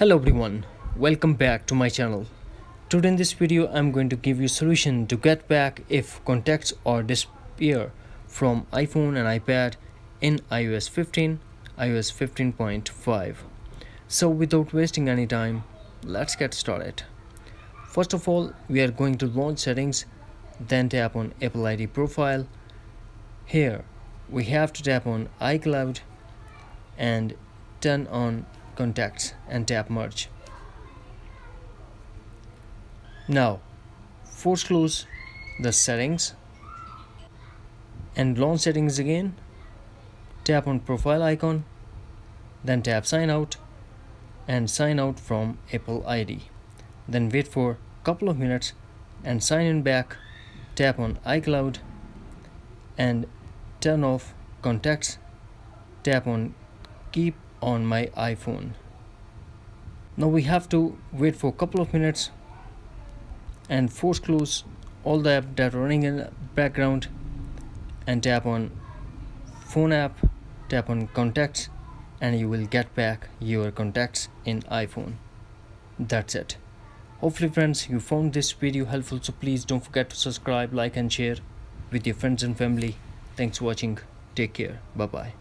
Hello everyone, welcome back to my channel. Today in this video I'm going to give you a solution to get back if contacts or disappear from iPhone and iPad in iOS 15, iOS 15.5. So without wasting any time, let's get started. First of all, we are going to launch settings, then tap on Apple ID profile. Here we have to tap on iCloud and turn on contacts and tap merge. Now force close the settings and launch settings again. Tap on profile icon, then tap sign out and sign out from Apple ID. Then wait for a couple of minutes and sign in back. Tap on iCloud and turn off contacts. Tap on keep on my iPhone. Now we have to wait for a couple of minutes and force close all the apps that are running in the background and tap on phone app, tap on contacts, and you will get back your contacts in iPhone. That's it. Hopefully friends, you found this video helpful, so please don't forget to subscribe, like and share with your friends and family. Thanks for watching. Take care. Bye bye.